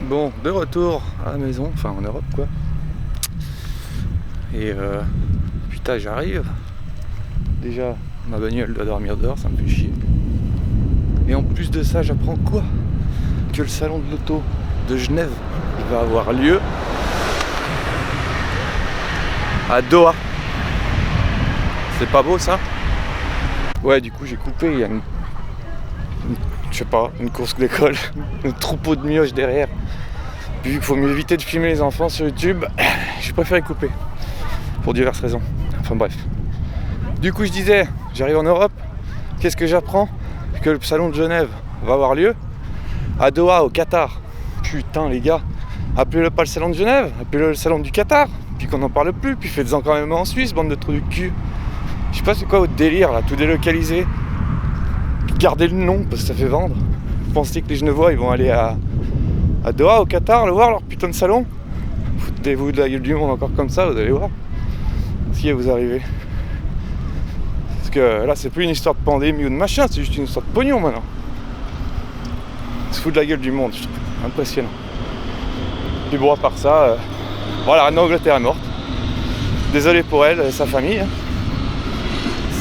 Bon, de retour à la maison, enfin en Europe quoi. Et putain, j'arrive. Déjà, ma bagnole doit dormir dehors, ça me fait chier. Et en plus de ça, j'apprends quoi? Que le salon de l'auto de Genève va avoir lieu à Doha. C'est pas beau ça? Ouais, du coup j'ai coupé, il y a je sais pas, une course d'école, un troupeau de mioches derrière. Puis vu qu'il faut mieux éviter de filmer les enfants sur YouTube, j'ai préféré couper. Pour diverses raisons. Enfin bref. Du coup je disais, j'arrive en Europe, qu'est-ce que j'apprends? Que le salon de Genève va avoir lieu à Doha, au Qatar. Putain les gars, appelez-le pas le salon de Genève, appelez-le le salon du Qatar, puis qu'on n'en parle plus, puis faites-en quand même en Suisse, bande de trous du cul. Je sais pas c'est quoi votre délire là, tout délocalisé. Gardez le nom parce que ça fait vendre. Vous pensez que les Genevois ils vont aller à Doha, au Qatar, le voir leur putain de salon? Foutez-vous de la gueule du monde encore comme ça, vous allez voir ce qui va vous arriver. Parce que là c'est plus une histoire de pandémie ou de machin, c'est juste une histoire de pognon maintenant. Se fout de la gueule du monde, je trouve. Impressionnant. Puis bon, à part ça, voilà, la reine d'Angleterre est morte. Désolé pour elle et sa famille. Hein.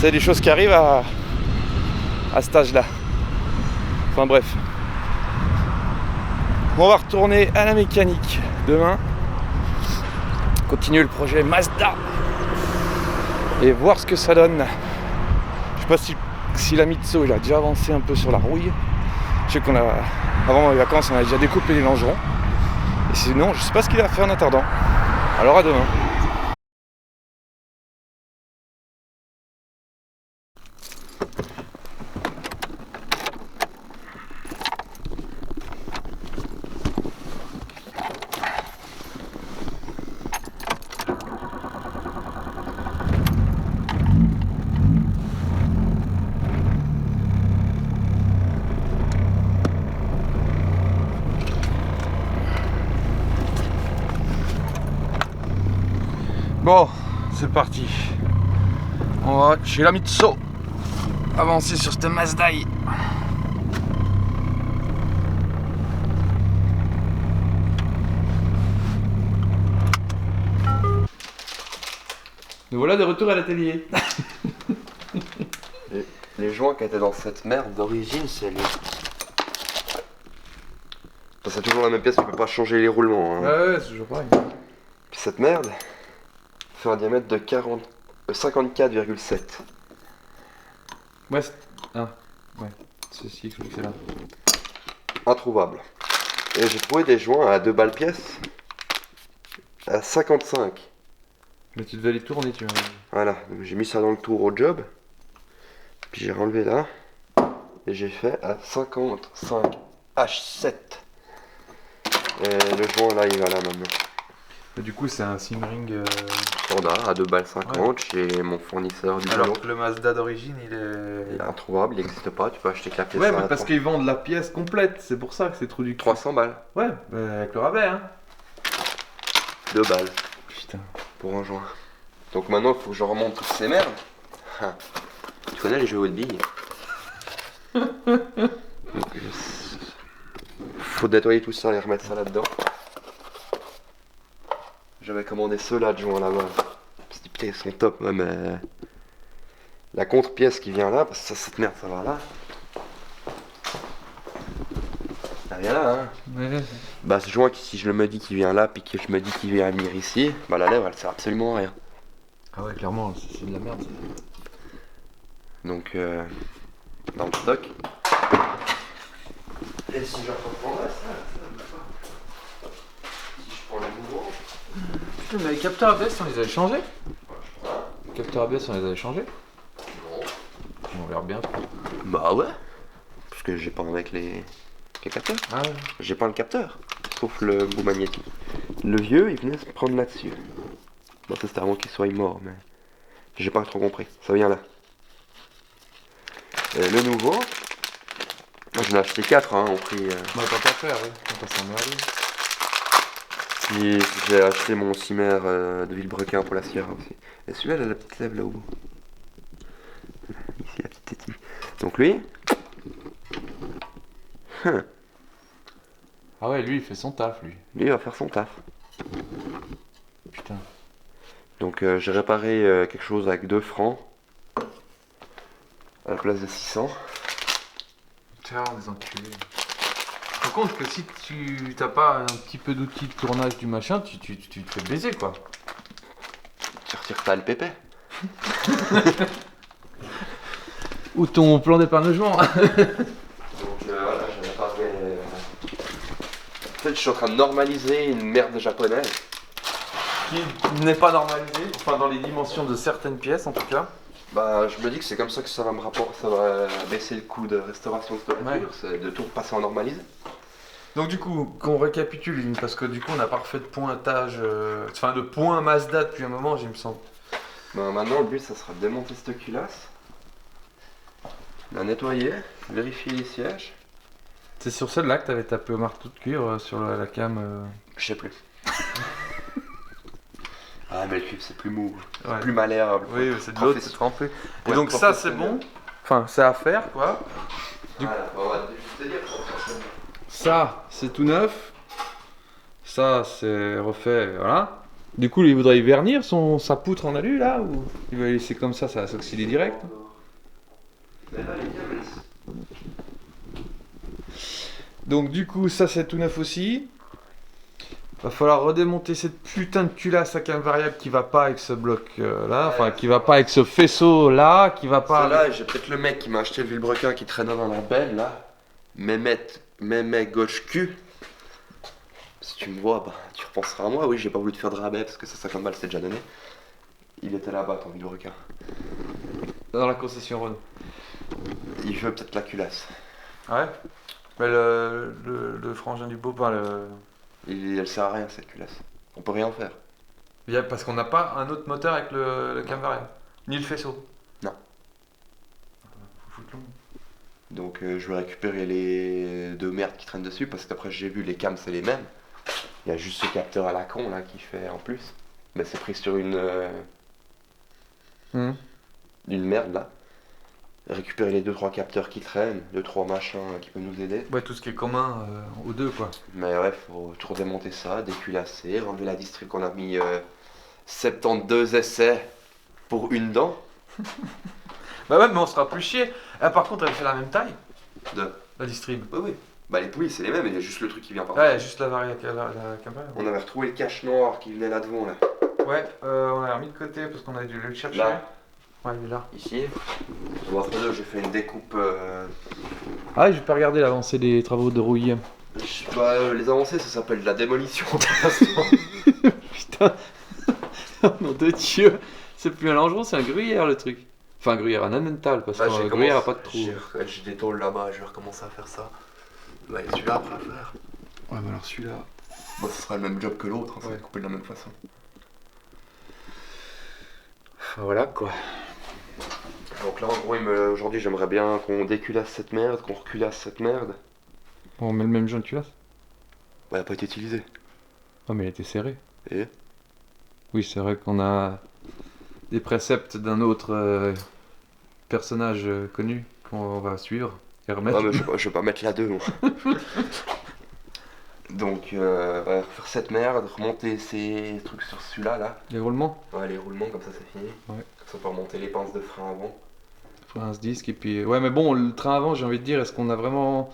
C'est des choses qui arrivent à cet âge-là. Enfin bref. On va retourner à la mécanique demain. Continuer le projet Mazda. Et voir ce que ça donne. Je sais pas si la Mitsuo il a déjà avancé un peu sur la rouille. Je sais qu'on a, avant les vacances, on a déjà découpé les longerons. Et sinon, je sais pas ce qu'il a fait en attendant. Alors à demain. Bon, c'est parti. On va chez la Mitsuo. Avancer sur cette Mazda. Nous voilà de retour à l'atelier. Les joints qui étaient dans cette merde d'origine, c'est les... C'est toujours la même pièce, tu peux pas changer les roulements. Hein. Ouais, c'est toujours pareil. Puis cette merde fait un diamètre de 54,7. Ouais, ah, ouais. Ceci, je crois que c'est là. Introuvable. Et j'ai trouvé des joints à 2 balles pièce à 55. Mais tu devais les tourner, tu vois. Voilà, donc j'ai mis ça dans le tour au job. Puis j'ai renlevé là. Et j'ai fait à 55 H7. Et le joint là, il va là maintenant. Mais du coup, c'est un Simring. Standard à 2 balles 50 chez mon fournisseur du Alors boulot. que le Mazda d'origine, il est. Il est introuvable, il n'existe pas, tu peux acheter que la pièce. Ouais, mais parce qu'ils vendent la pièce complète, c'est pour ça que c'est trop du cul. 300 balles. Ouais, avec le rabais, hein. 2 balles Putain. pour un joint. Donc maintenant, il faut que je remonte toutes ces merdes. Ah. Tu connais les jeux haut de billes. Faut nettoyer tout ça et remettre ça là-dedans. J'avais commandé ceux-là de joints là-bas. Je me dit, putain, ils sont top, ouais, mais la contre-pièce qui vient là, parce que ça, cette merde, ça va là. Ça vient là, hein. Ouais. Bah, ce joint, si je me dis qu'il vient là, puis que je me dis qu'il vient à venir ici, bah la lèvre, elle sert absolument à rien. Ah ouais, clairement, c'est de la merde. Donc, dans le stock. Et si je reprendrais ça, si je prends les mouvements. Putain, mais les capteurs ABS, on les avait changés. Les capteurs ABS, on les avait changés. Non. On verra bien. Bah ouais. Parce que j'ai pas avec les capteurs. Ah ouais. J'ai pas le capteur. Sauf le bout magnétique. Le vieux, il venait se prendre là-dessus. Bon, ça c'était avant qu'il soit mort, mais j'ai pas trop compris. Ça vient là. Et le nouveau, moi j'en ai acheté 4 hein, au prix. Bah, t'as pas à faire, ouais. On passe en Puis j'ai acheté mon Cimer de Villebrequin pour la Sierra aussi. Et celui-là, il a la petite lèvre là-haut. Ici, la petite tétille. Donc lui. Ah ouais, lui, il fait son taf, lui. Lui, il va faire son taf. Putain. Donc j'ai réparé quelque chose avec 2 francs à la place de 600. Tiens, des enculés. Par contre, que si tu t'as pas un petit peu d'outils de tournage du machin, tu te fais baiser, quoi. Tu retires ta LPP. Ou ton plan d'épargnement. Donc voilà, j'ai réparé. En fait, je suis en train de normaliser une merde japonaise. Qui n'est pas normalisé, enfin dans les dimensions de certaines pièces en tout cas. Bah, je me dis que c'est comme ça que ça va me rapporter, ça va baisser le coût de restauration de toiture, c'est de tout passer en normalisé. Donc du coup, qu'on récapitule, parce que du coup on n'a pas refait de pointage, enfin de point Mazda depuis un moment, il me semble. Bah, maintenant, le but, ça sera de démonter cette culasse, la nettoyer, vérifier les sièges. C'est sur celle-là que t'avais tapé au marteau de cuir sur la cam. Je sais plus. Ah, mais le cuivre, c'est plus mou, Ouais. plus malléable. Oui, c'est de l'autre, c'est trempé. Et Ouais, donc ça c'est bon. Enfin, c'est à faire quoi. Voilà, on va te dire. Ça, c'est tout neuf. Ça, c'est refait, voilà. Du coup, il voudrait y vernir sa poutre en alu là ou il va laisser comme ça va s'oxyder direct. Mais là, les câbles, Donc du coup, ça c'est tout neuf aussi. Va falloir redémonter cette putain de culasse à cam variable qui va pas avec ce bloc là, enfin qui va pas avec ce faisceau là, qui va pas. Celle-là, j'ai peut-être le mec qui m'a acheté le vilebrequin qui traînait dans la benne là. Mémé gauche cul. Si tu me vois, bah, tu repenseras à moi. Oui, j'ai pas voulu te faire de rabais parce que ça 50 balles c'était déjà donné. Il était là-bas, ton vilebrequin. Dans la concession Renault. Il veut peut-être la culasse. Ouais. Mais le frangin du beau, Elle sert à rien cette culasse. On peut rien faire. parce qu'on n'a pas un autre moteur avec le cam variable, ni le faisceau. Non. Faut foutre long. Donc je vais récupérer les 2 merdes qui traînent dessus parce qu'après j'ai vu les cams c'est les mêmes. Il y a juste ce capteur à la con là qui fait en plus. Mais c'est pris sur une merde là. Récupérer les 2-3 capteurs qui traînent, 2-3 machins qui peuvent nous aider. Ouais, tout ce qui est commun aux deux quoi. Mais ouais, faut tout redémonter ça, déculasser, enlever la distrib qu'on a mis 72 essais pour une dent. Bah ouais, mais on sera plus chier. Ah, par contre, elle fait la même taille, De... la distrib. Oui, oui. Bah les poulies c'est les mêmes, il y a juste le truc qui vient par Ouais, juste la cam variable. On avait retrouvé le cache noir qui venait là devant là. Ouais, on l'a remis de côté parce qu'on a dû le chercher. Là. Ouais, il est là. Ici. Entre deux, j'ai fait une découpe. Ah, je peux regarder l'avancée des travaux de rouille. Les avancées, ça s'appelle de la démolition. Putain. Nom de Dieu. C'est plus un longeron, c'est un gruyère le truc. Enfin, un gruyère, un annental, parce qu'un gruyère a pas de trou. J'ai des tôles là-bas, je vais recommencer à faire ça. Bah, et celui-là après à faire. Ouais, mais alors celui-là. Bon, ce sera le même job que l'autre, hein, ça va Ouais. être coupé de la même façon. Voilà quoi. Donc là, en gros, aujourd'hui, j'aimerais bien qu'on déculasse cette merde, qu'on reculasse cette merde. Bon, on met le même joint de culasse. Bah, elle a pas été utilisée. Oh, mais il était serré. Et Oui, c'est vrai qu'on a des préceptes d'un autre personnage connu qu'on va suivre et remettre. Ah, mais je vais pas mettre la 2, moi. Donc, ouais, refaire cette merde, remonter ces trucs sur celui-là, là. Les roulements. Ouais, les roulements, comme ça, c'est fini. Ouais. Comme ça, on peut remonter les pinces de frein avant. Un disque et puis. Ouais, mais bon, le train avant, j'ai envie de dire, est-ce qu'on a vraiment.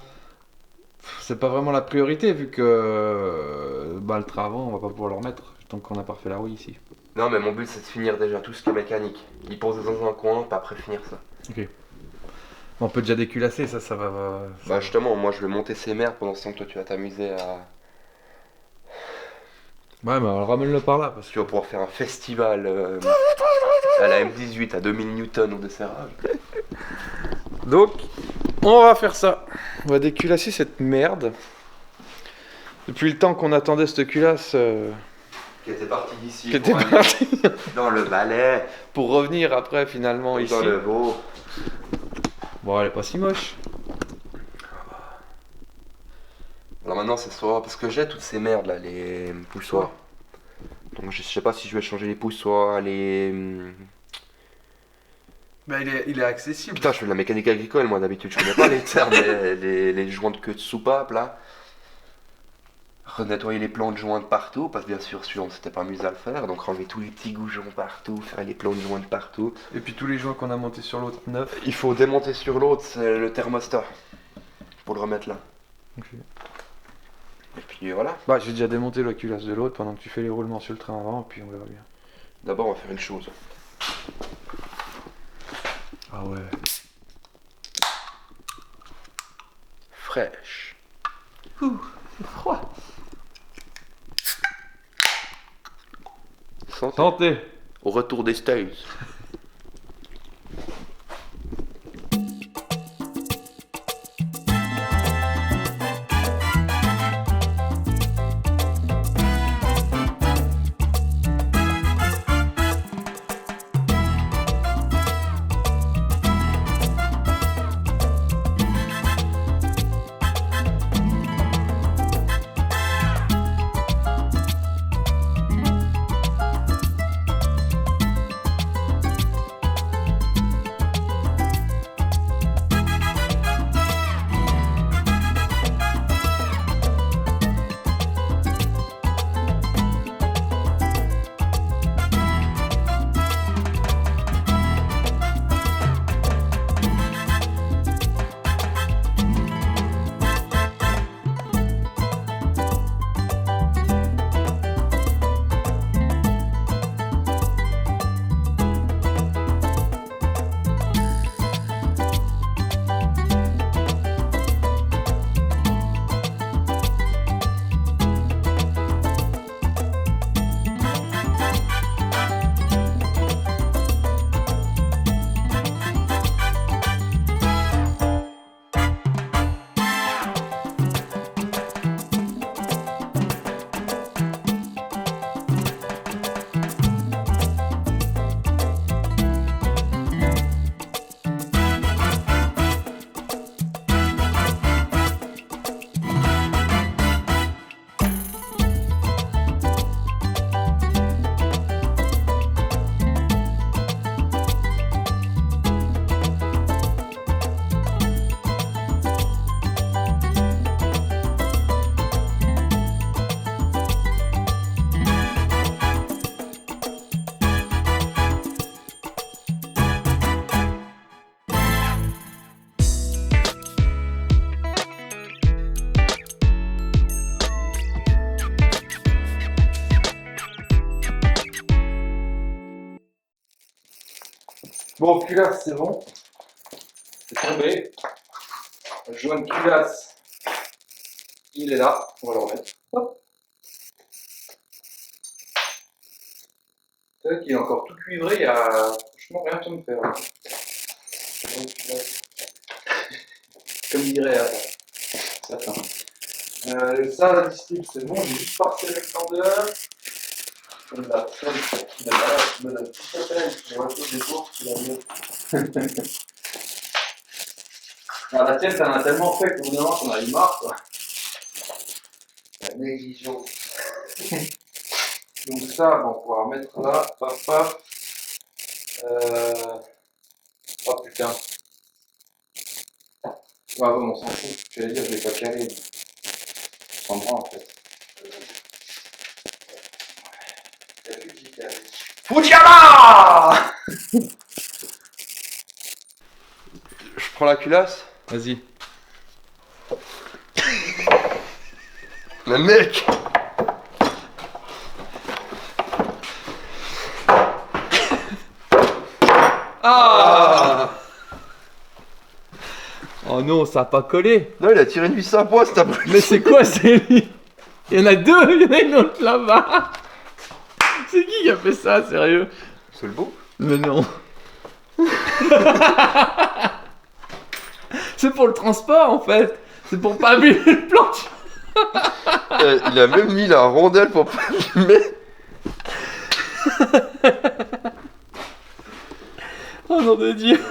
C'est pas vraiment la priorité vu que bah, le train avant, on va pas pouvoir le remettre tant qu'on n'a pas refait la rouille ici. Non, mais mon but, c'est de finir déjà tout ce qui est mécanique. Il pose dans un coin, puis après finir ça. Ok. On peut déjà déculasser, ça va. Bah, justement, moi, je vais monter ces merdes pendant ce temps que toi, tu vas t'amuser à. Ouais, mais alors ramène-le par là parce que. Tu vas pouvoir faire un festival à la M18 à 2000 newtons de serrage. Donc, on va faire ça. On va déculasser cette merde. Depuis le temps qu'on attendait cette culasse. Qui était parti d'ici. Qui était pour aller parti. dans le Valais, Pour revenir après finalement ici. dans le Vaud. Bon, elle est pas si moche. Alors maintenant, c'est soit. Parce que j'ai toutes ces merdes là, les poussoirs. Donc je sais pas si je vais changer les poussoirs, les. Mais il est accessible. Putain, je fais de la mécanique agricole, moi d'habitude, je connais pas les termes, les joints de queue de soupape là. Renettoyer les plans de joint de partout, parce que bien sûr, celui-là, on s'était pas amusé à le faire. Donc enlever tous les petits goujons partout, faire les plans de joint de partout. Et puis tous les joints qu'on a montés sur l'autre, neuf. Il faut démonter sur l'autre, c'est le thermostat. Pour le remettre là. Ok. Et puis voilà. Bah, j'ai déjà démonté la culasse de l'autre pendant que tu fais les roulements sur le train avant, puis on verra bien. D'abord, on va faire une chose. Ah ouais. Fraîche. C'est froid. Santé. Santé. Au retour des States. Bon, culasse, c'est bon. C'est tombé. Le joint de culasse, il est là. On va le remettre. Hop. C'est vrai qu'il est encore tout cuivré, il y a franchement rien à me faire. Comme dirait certains. Ça, la distrib, c'est bon, j'ai juste passé avec l'endeur. La personne qui me donne tout à peine, je vois tout des courses, tu la mieux. Alors la tienne, t'en as tellement fait qu'au bout d'un moment, t'en as eu marre, quoi. La négligence. Donc ça, bon, on va pouvoir mettre là, paf paf. Oh putain. Ouais, bon, on s'en fout. J'allais dire, je vais pas caler. Mais... on s'en branle en fait. Fujiyama. Je prends la culasse. Vas-y. Mais mec. Ah oh non, ça a pas collé. Non, il a tiré une vis à poids, c'est abruti. Mais c'est quoi, c'est lui? Il y en a deux, il y en a une autre là-bas. C'est qui a fait ça, sérieux? C'est le beau. Mais non. C'est pour le transport en fait. C'est pour pas abîmer le planche. Il a même mis la rondelle pour pas l'allumer. Oh nom de Dieu.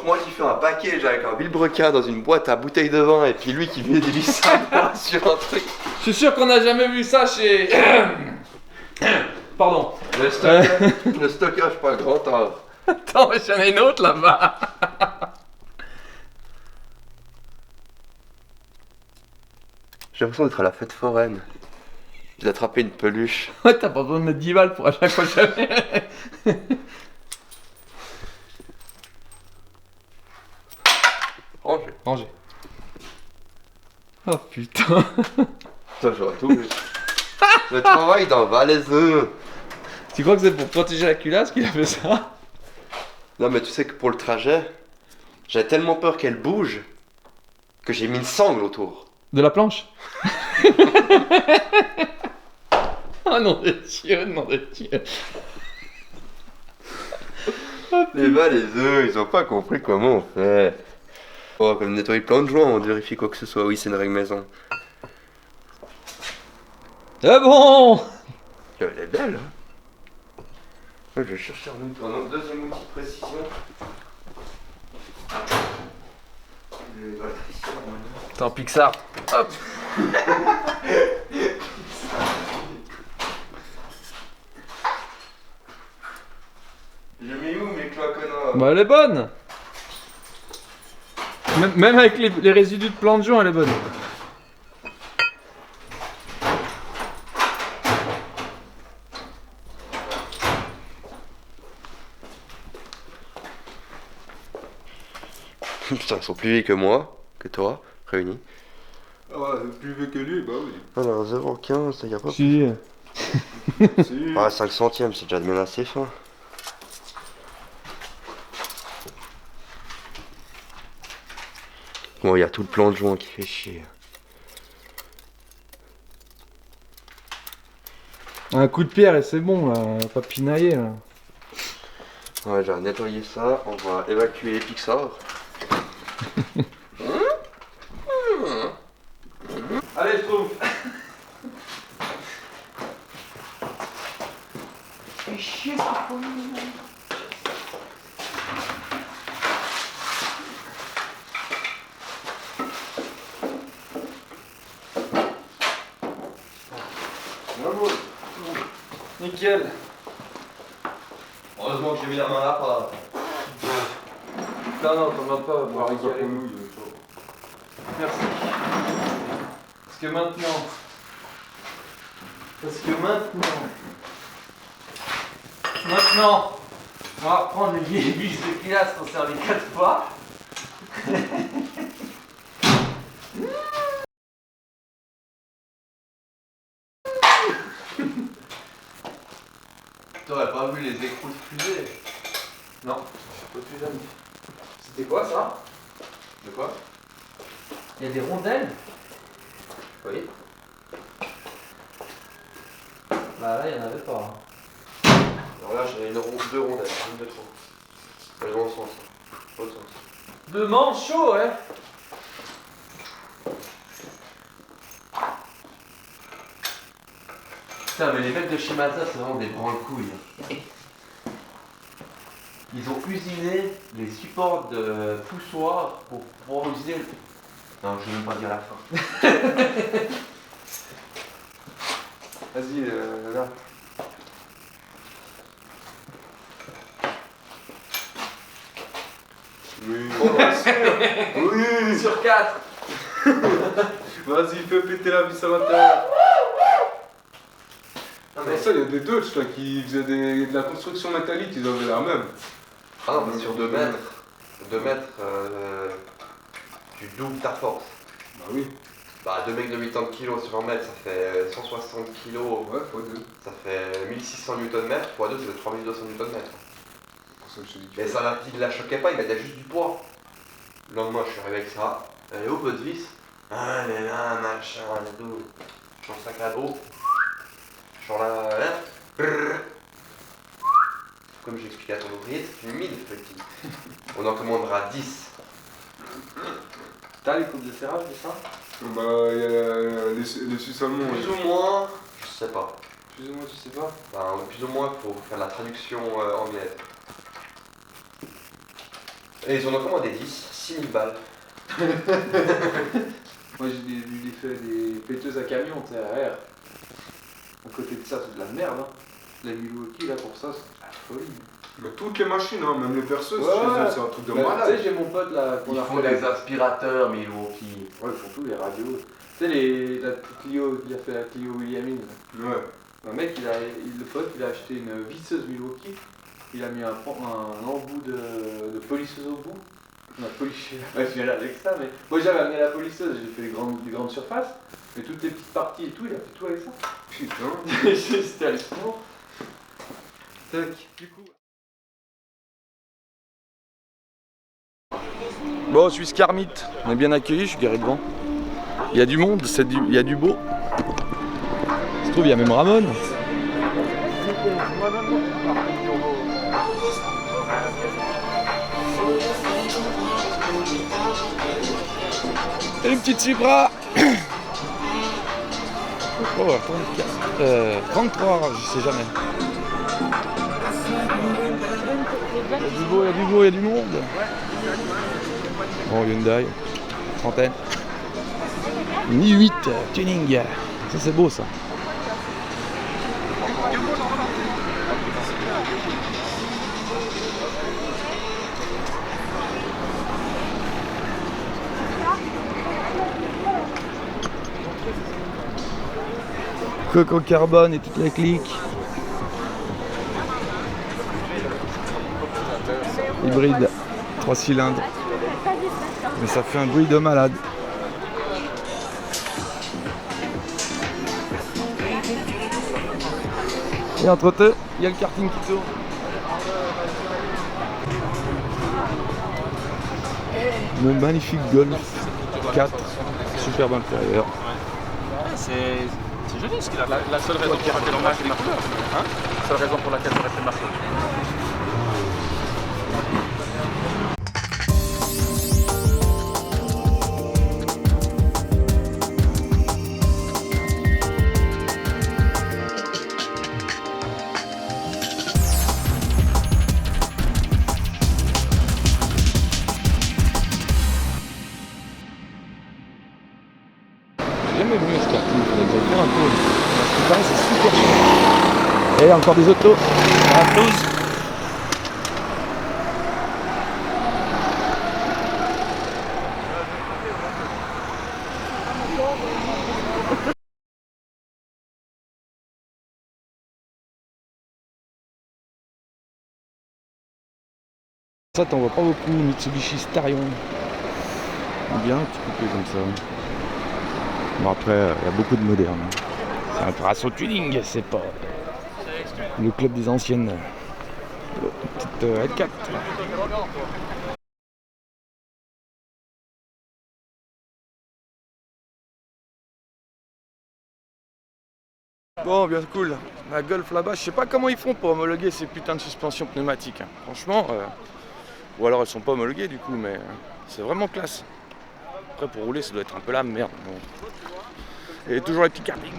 Moi qui fais un package avec un vilebrequin dans une boîte à bouteilles de vin et puis lui qui met des vis à poids sur un truc. Je suis sûr qu'on n'a jamais vu ça chez... Pardon. Le stockage pas grand temps. Attends, mais j'en ai une autre là-bas. J'ai l'impression d'être à la fête foraine. J'ai attrapé une peluche. Ouais, t'as pas besoin de mettre 10 balles pour à chaque fois jamais. Rangé. Rangez. Oh putain. Ça, j'aurais tout vu. Le travail dans Valaiseux. Tu crois que c'est pour protéger la culasse qu'il a fait ça? Non, mais tu sais que pour le trajet, j'avais tellement peur qu'elle bouge que j'ai mis une sangle autour. De la planche? Oh non de Dieu, non de Dieu. Les Valaiseux, ils ont pas compris comment on fait. Oh, comme nettoyer plein de joints, on vérifie quoi que ce soit. Oui, c'est une règle maison. C'est bon. Elle est belle, hein. Je vais chercher un deuxième outil de précision. Attends, Pixar. Hop. J'ai mis où mes cloaconnas? Bah elle est bonne. Même avec les résidus de plan de joint, elle est bonne. Putain, ils sont plus vieux que moi, que toi, réunis. Ah ouais, plus vieux que lui, bah oui. Alors 0,15, y'a pas Si. Si. Ah, 5 centièmes, c'est déjà bien assez fin. Bon, il y a tout le plan de joint qui fait chier. Un coup de pierre et c'est bon là, pas pinailler là. Ouais, j'ai nettoyé ça, on va évacuer les Pixar. Allez, je trouve. Nickel. Heureusement que j'ai mis la main là, pas. Non, non, t'en vas pas, Voir les régaler. couilles. Merci. Parce que maintenant. Maintenant, on va reprendre les vieilles vis de pilastres qu'on servi 4 fois. T'aurais pas vu les écrous de fusée? Non, je sais pas plus jamais. C'était quoi ça? De quoi? Il y a des rondelles? Oui. Bah là, il y en avait pas. Alors là, j'ai deux rondelles, une de trop. Elles vont au sens. Autre sens. De manchot, ouais. Putain, mais les mecs de Shimata, c'est vraiment des branle-couilles. Ils ont usiné les supports de poussoir pour pouvoir usiner. Non, je vais même pas dire la fin. Vas-y, là. Oui. Oui. Sur 4. Vas-y, fais péter la vis à l'intérieur. Non, Pour ça, il y a des Dodge là qui faisaient de la construction métallique, ils avaient la même. Ah non, mais sur 2 mètres. 2 mètres, tu doubles ta force. Bah oui. Bah, 2 mecs de 80 kg sur 1 mètre, ça fait 160 kg. Ouais, fois deux. Ça fait 1600 Nm. Fois 2, ça fait 3200 Nm. Pour ça que je te dis que Mais ça il la choquait pas, il mettait juste du poids. Le lendemain, je suis arrivé avec ça. Elle est où votre vis? Ah, elle est là, machin, et tout. Je suis en sac à dos. Je suis en la. Brrr. Comme j'expliquais à ton ouvrier, c'est une mine, petit. On en commandera 10. T'as les coupes de serrage, c'est ça? bah, il y a les Suisses allemands. Plus ou moins, je sais pas. Plus ou moins, tu sais pas. Ben, plus ou moins, il faut faire la traduction anglaise. Et ils en ont commandé 10, 6000 balles. Moi, j'ai fait des péteuses à camion, tu sais, à air. À côté de ça, c'est de la merde, hein. La Milwaukee, là, pour ça, c'est de la folie. Mais toutes les machines, hein, même les perceuses, Ouais, chez eux, ouais. c'est un truc de Tu malade. sais, j'ai mon pote là, qu'on Ils a font fait des aspirateurs Milwaukee. Ouais, ils font tout, les radios. Tu sais, la Clio, il a fait la Clio Williamine. Ouais. Un mec, le pote, il a acheté une visseuse Milwaukee. Il a mis un embout de polisseuse au bout. On a poliché la machine avec ça, mais moi j'avais amené la polisseuse, j'ai fait des grandes surfaces, mais toutes les petites parties et tout, il a fait tout avec ça. Putain. C'était hallucinant. Tac, du coup. Bon, je suis Scarmit, on est bien accueillis, je suis garé devant. Il y a du monde, il y a du beau. Ça se trouve, il y a même Ramon. Et une petite Supra. Oh, 33, je sais jamais. Il y a du beau, il y a du beau, il y a du monde. Bon, Hyundai, trentaine. Ni 8 tuning. Ça c'est beau ça. Coco carbone et toute la clique. Hybride, 3 cylindres. Mais ça fait un bruit de malade. Et entre eux, il y a le karting qui tourne. Le magnifique Golf 4, superbe intérieur. C'est joli ce qu'il a fait. La seule raison pour laquelle on a fait marqué. Hein? La seule raison pour laquelle on a fait marqué. J'ai jamais vu ce karting, il faudrait que j'aille faire un tour. Parce qu'il paraît c'est super cher. Et encore des autos. À Toulouse. Ça t'en vois pas beaucoup, Mitsubishi Starion. Bien un petit coupé comme ça. Bon après, il y a beaucoup de modernes. C'est un Trasso Tuning, c'est pas le club des anciennes. Petite L4. Bon, bien cool. La Golf là-bas, je sais pas comment ils font pour homologuer ces putains de suspensions pneumatiques. Hein. Franchement, ou alors elles sont pas homologuées du coup, mais c'est vraiment classe. Après pour rouler, ça doit être un peu la merde. Bon. Et toujours les petits kartings.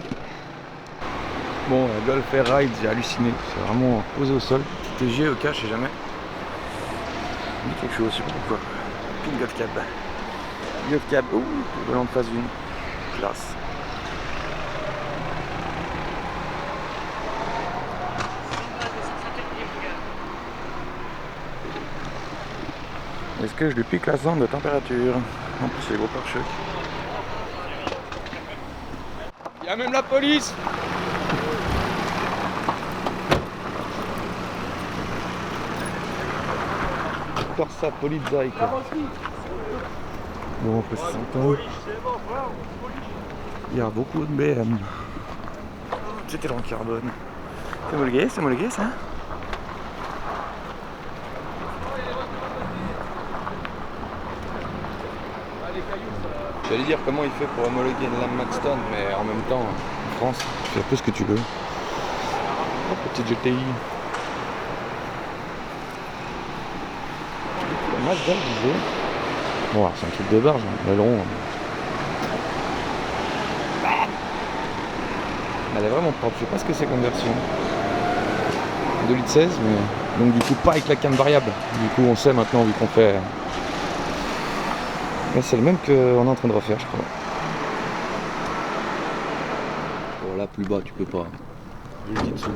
Bon, la Golf Air Ride, j'ai halluciné. C'est vraiment posé au sol. Petit TG, OK, je sais jamais. Il dit quelque chose, je sais pas pourquoi. Pile Golf Cab. Golf Cab, ouh, volant de phase 1. Classe. Est-ce que je lui pique la zone de température? En plus, c'est les gros pare-chocs. Il y a même la police! Corsa Polizei quoi. Bon, après 60 ans. Il y a beaucoup de BM. C'était en carbone. C'est homologué ça? J'allais dire comment il fait pour homologuer une lame Maxton, mais en même temps, en France, tu fais un peu ce que tu veux. Oh, petite GTI. Mazda, je disais. Bon, c'est un truc de barge, hein. L'aileron. Elle est vraiment propre, je sais pas ce que c'est comme version. 2,16 litres, mais donc du coup pas avec la cam variable. Du coup on sait maintenant vu qu'on fait. Là c'est le même qu'on est en train de refaire je crois. Bon là plus bas tu peux pas. Je le dis dessous.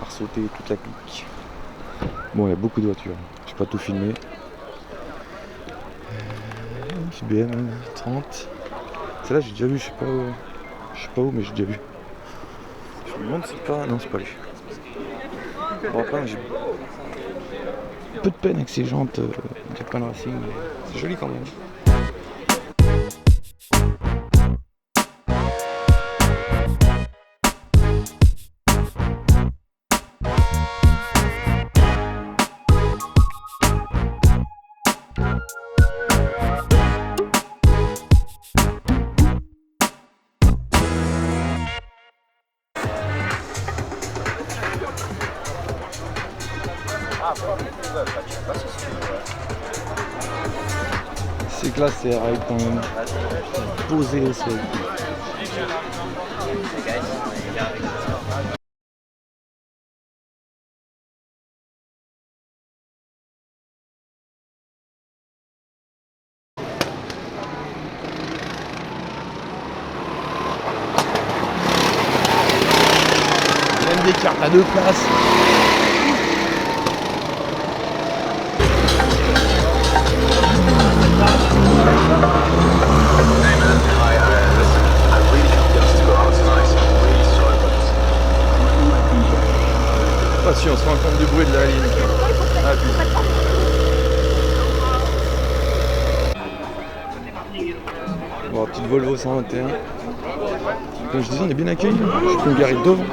À ressauter toute la clique. Bon, il y a beaucoup de voitures. Je vais pas tout filmer. BM 30. Celle-là, j'ai déjà vu, je sais pas où, mais j'ai déjà vu. Je me demande si c'est pas. Non, c'est pas lui. Bon, après, j'ai peu de peine avec ces jantes Japan Racing. C'est joli quand même. C'est classe, c'est rail quand même. Posé au sol. Même des cartes à 2 places. Ah si, on se rend compte du bruit de la ligne. Ah putain. Bon, petite Volvo 121. Comme je disais, on est bien accueillis. Je peux me garer devant.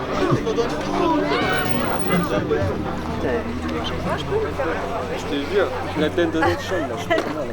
Je te jure, la tête de notre chambre là, je suis pas mal.